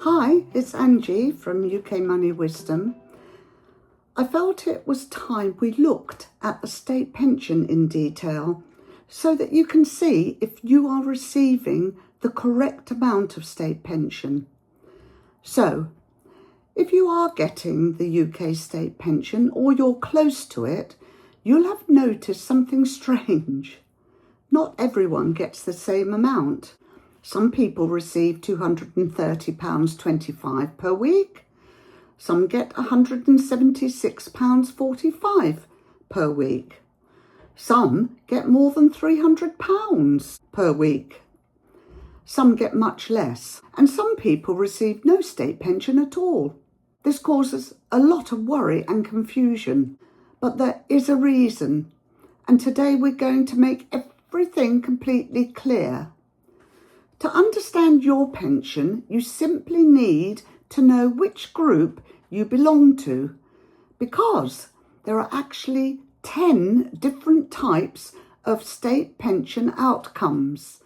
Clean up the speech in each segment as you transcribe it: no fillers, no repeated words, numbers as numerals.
Hi, it's Angie from UK Money Wisdom. I felt it was time we looked at the state pension in detail so that you can see if you are receiving the correct amount of state pension. So, if you are getting the UK state pension or you're close to it, you'll have noticed something strange. Not everyone gets the same amount. Some people receive £230.25 per week. Some get £176.45 per week. Some get more than £300 per week. Some get much less. And some people receive no state pension at all. This causes a lot of worry and confusion. But there is a reason. And today we're going to make everything completely clear. To understand your pension, you simply need to know which group you belong to, because there are actually 10 different types of state pension outcomes.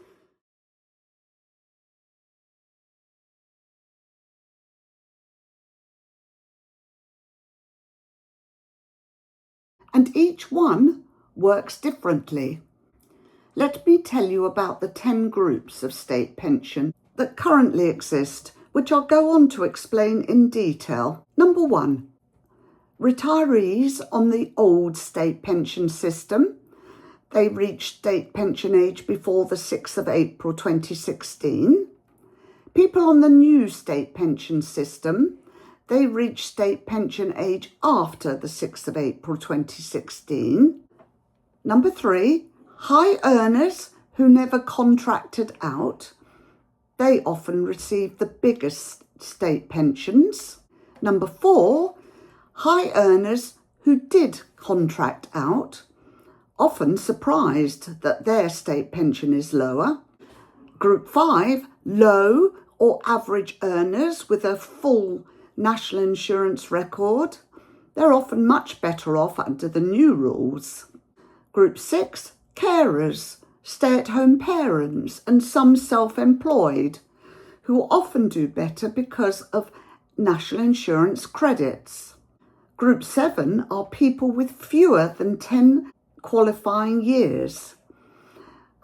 And each one works differently. Let me tell you about the 10 groups of state pension that currently exist, which I'll go on to explain in detail. Number 1, retirees on the old state pension system. They reached state pension age before the 6th of April 2016. People on the new state pension system, they reached state pension age after the 6th of April 2016. Number 3, high earners who never contracted out. They often receive the biggest state pensions. Number 4, high earners who did contract out, often surprised that their state pension is lower. Group 5, low or average earners with a full national insurance record. They're often much better off under the new rules. Group 6, carers, stay-at-home parents and some self-employed who often do better because of national insurance credits. Group 7 are people with fewer than 10 qualifying years,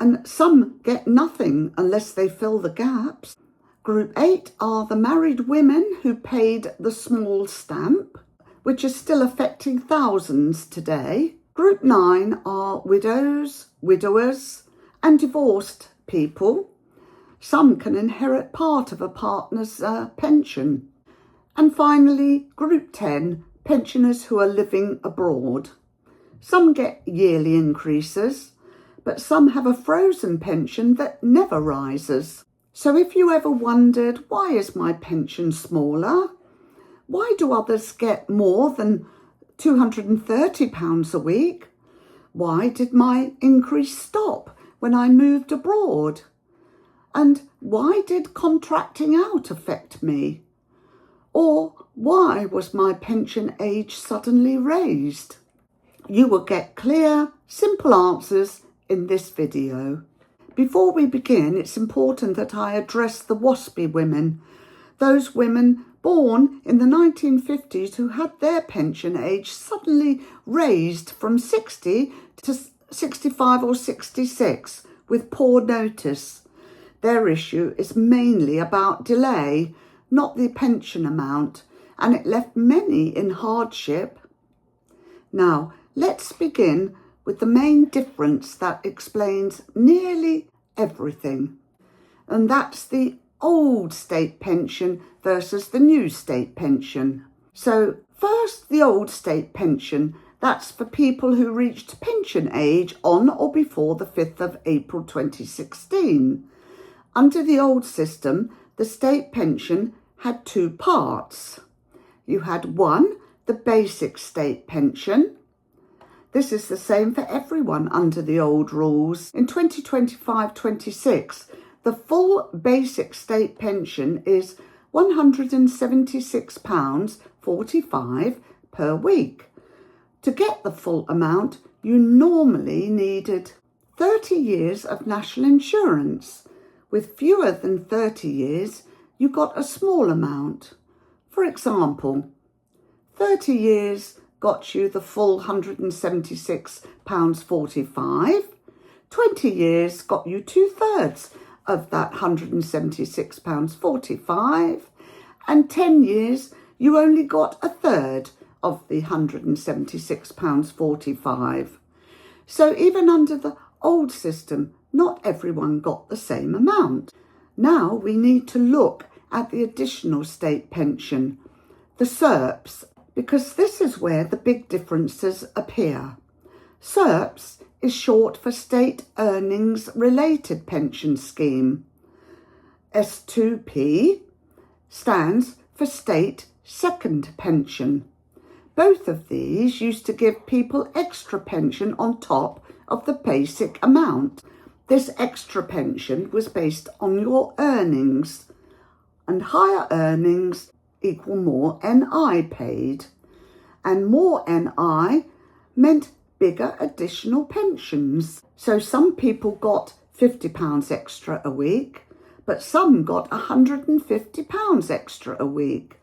and some get nothing unless they fill the gaps. Group 8 are the married women who paid the small stamp, which is still affecting thousands today. Group 9 are widows, widowers and divorced people. Some can inherit part of a partner's pension. And finally, Group 10, pensioners who are living abroad. Some get yearly increases, but some have a frozen pension that never rises. So if you ever wondered, why is my pension smaller? Why do others get more than £230 a week? Why did my increase stop when I moved abroad? And why did contracting out affect me? Or why was my pension age suddenly raised? You will get clear, simple answers in this video. Before we begin, it's important that I address the WASPy women, those women born in the 1950s who had their pension age suddenly raised from 60 to 65 or 66 with poor notice. Their issue is mainly about delay, not the pension amount, and it left many in hardship. Now, let's begin with the main difference that explains nearly everything, and that's the old state pension versus the new state pension. So first, the old state pension, that's for people who reached pension age on or before the 5th of April 2016. Under the old system, the state pension had 2 parts. You had 1, the basic state pension. This is the same for everyone under the old rules. In 2025-26, the full basic state pension is £176.45 per week. To get the full amount, you normally needed 30 years of national insurance. With fewer than 30 years, you got a small amount. For example, 30 years got you the full £176.45. 20 years got you 2/3 of that £176.45. And 10 years, you only got 1/3 of the £176.45. So even under the old system, not everyone got the same amount. Now we need to look at the additional state pension, the SERPS, because this is where the big differences appear. SERPS is short for State Earnings Related Pension Scheme. S2P stands for State Second Pension. Both of these used to give people extra pension on top of the basic amount. This extra pension was based on your earnings, and higher earnings equal more NI paid. And more NI meant bigger additional pensions. So some people got £50 extra a week, but some got £150 extra a week.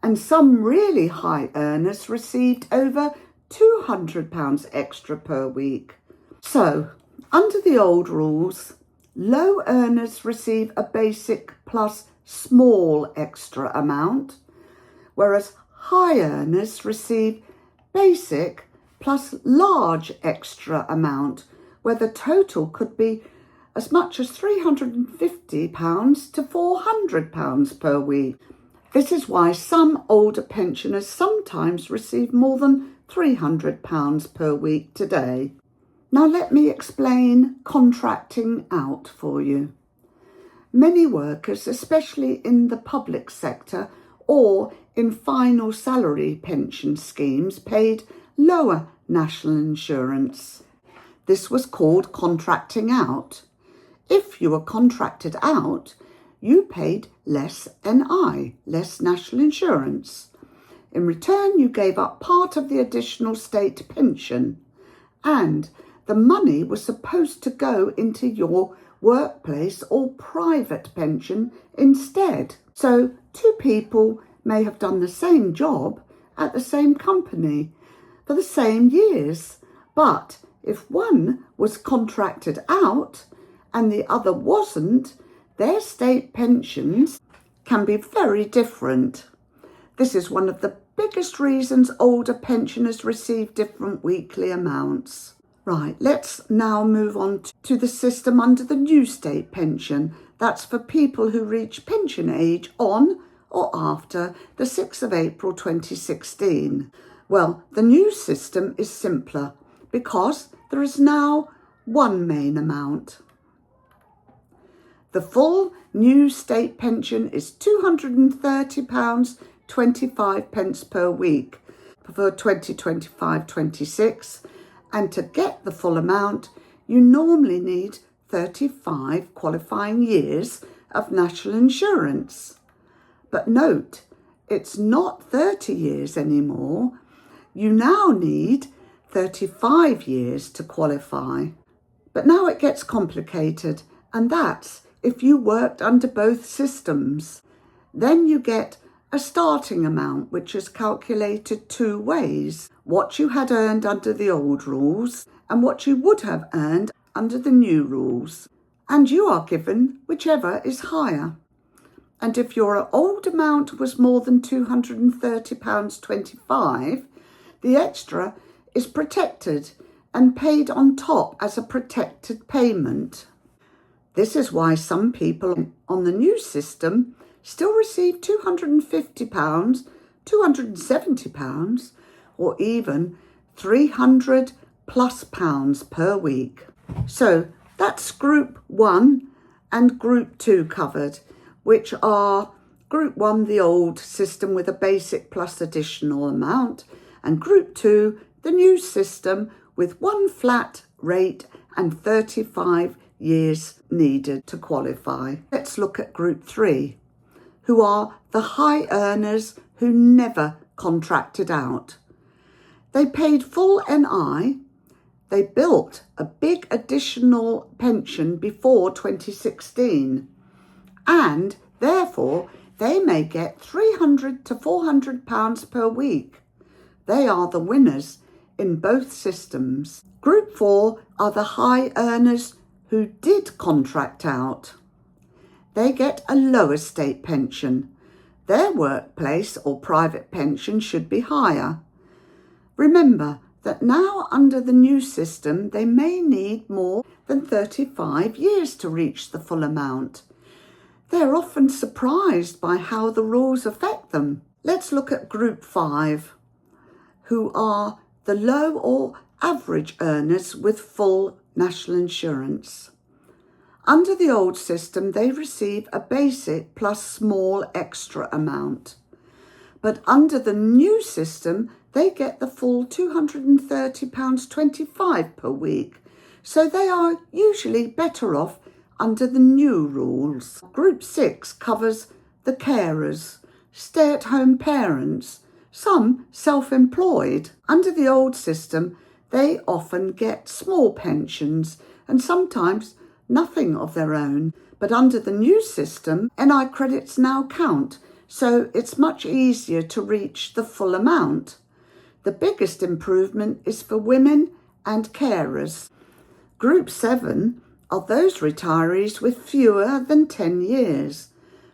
And some really high earners received over £200 extra per week. So, under the old rules, low earners receive a basic plus small extra amount, whereas high earners receive basic plus large extra amount, where the total could be as much as £350 to £400 per week. This is why some older pensioners sometimes receive more than £300 per week today. Now let me explain contracting out for you. Many workers, especially in the public sector or in final salary pension schemes, paid lower national insurance. This was called contracting out. If you were contracted out, you paid less NI, less national insurance. In return, you gave up part of the additional state pension, and the money was supposed to go into your workplace or private pension instead. So 2 people may have done the same job at the same company for the same years, but if one was contracted out and the other wasn't, their state pensions can be very different. This is one of the biggest reasons older pensioners receive different weekly amounts. Right, let's now move on to the system under the new state pension. That's for people who reach pension age on or after the 6th of April 2016. Well, the new system is simpler because there is now one main amount. The full new state pension is £230.25 per week for 2025-26, and to get the full amount, you normally need 35 qualifying years of national insurance. But note, it's not 30 years anymore. You now need 35 years to qualify. But now it gets complicated, and that's if you worked under both systems. Then you get a starting amount, which is calculated 2 ways: what you had earned under the old rules and what you would have earned under the new rules. And you are given whichever is higher. And if your old amount was more than £230.25, the extra is protected and paid on top as a protected payment. This is why some people on the new system still receive £250, £270, or even £300+ per week. So that's Group 1 and Group 2 covered, which are Group 1, the old system with a basic plus additional amount, and Group 2, the new system with one flat rate and 35 years needed to qualify. Let's look at Group 3, who are the high earners who never contracted out. They paid full NI, they built a big additional pension before 2016, and Therefore, they may get £300 to £400 per week. They are the winners in both systems. Group 4 are the high earners who did contract out. They get a lower state pension. Their workplace or private pension should be higher. Remember that now under the new system, they may need more than 35 years to reach the full amount. They're often surprised by how the rules affect them. Let's look at Group 5, who are the low or average earners with full national insurance. Under the old system, they receive a basic plus small extra amount. But under the new system, they get the full £230.25 per week. So they are usually better off under the new rules. Group 6 covers the carers, stay-at-home parents, some self-employed. Under the old system, they often get small pensions and sometimes nothing of their own. But under the new system, NI credits now count, so it's much easier to reach the full amount. The biggest improvement is for women and carers. Group 7 are those retirees with fewer than 10 years.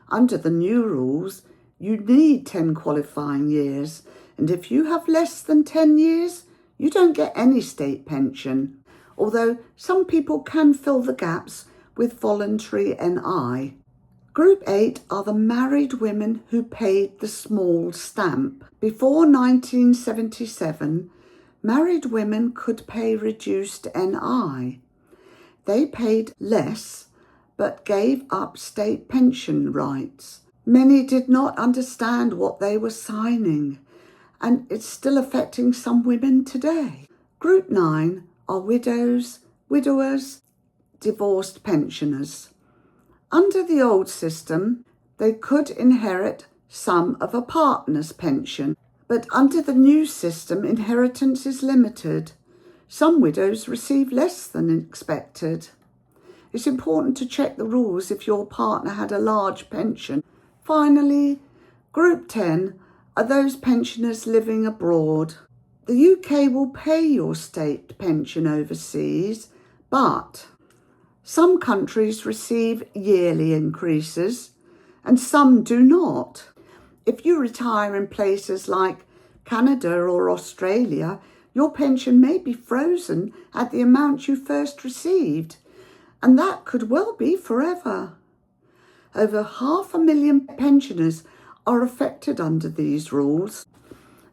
Under the new rules, you need 10 qualifying years, and if you have less than 10 years, you don't get any state pension, although some people can fill the gaps with voluntary NI. Group 8 are the married women who paid the small stamp. Before 1977, married women could pay reduced NI. They paid less but gave up state pension rights. Many did not understand what they were signing, and it's still affecting some women today. Group 9 are widows, widowers, divorced pensioners. Under the old system, they could inherit some of a partner's pension, but under the new system, inheritance is limited. Some widows receive less than expected. It's important to check the rules if your partner had a large pension. Finally, Group 10 are those pensioners living abroad. The UK will pay your state pension overseas, but some countries receive yearly increases and some do not. If you retire in places like Canada or Australia, your pension may be frozen at the amount you first received, and that could well be forever. Over 500,000 pensioners are affected under these rules.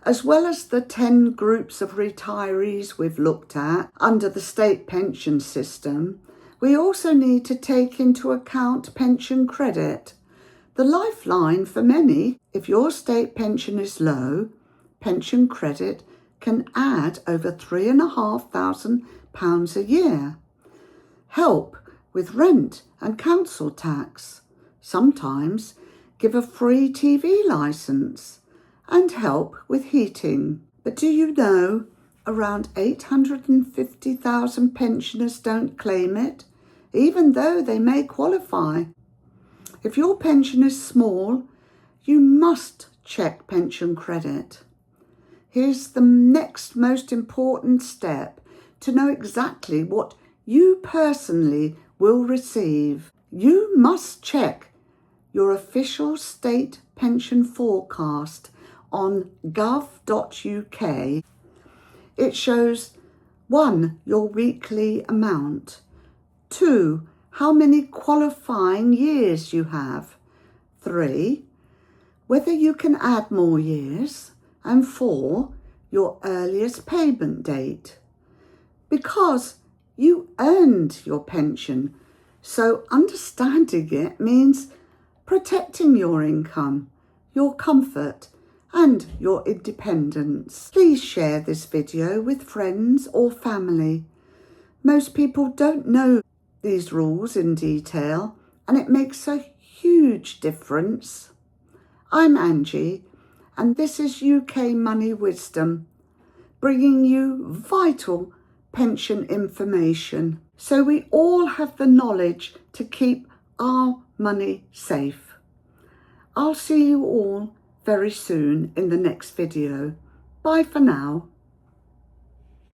As well as the 10 groups of retirees we've looked at under the state pension system, we also need to take into account pension credit. The lifeline for many, if your state pension is low, pension credit can add over £3,500 a year. Help with rent and council tax. Sometimes give a free TV licence and help with heating. But do you know around 850,000 pensioners don't claim it, even though they may qualify? If your pension is small, you must check pension credit. Here's the next most important step to know exactly what you personally will receive. You must check your official state pension forecast on gov.uk. It shows 1. Your weekly amount, 2. How many qualifying years you have, 3. Whether you can add more years, and 4. Your earliest payment date. Because you earned your pension, so understanding it means protecting your income, your comfort, and your independence. Please share this video with friends or family. Most people don't know these rules in detail, and it makes a huge difference. I'm Angie, and this is UK Money Wisdom, bringing you vital pension information so we all have the knowledge to keep our money safe. I'll see you all very soon in the next video. Bye for now.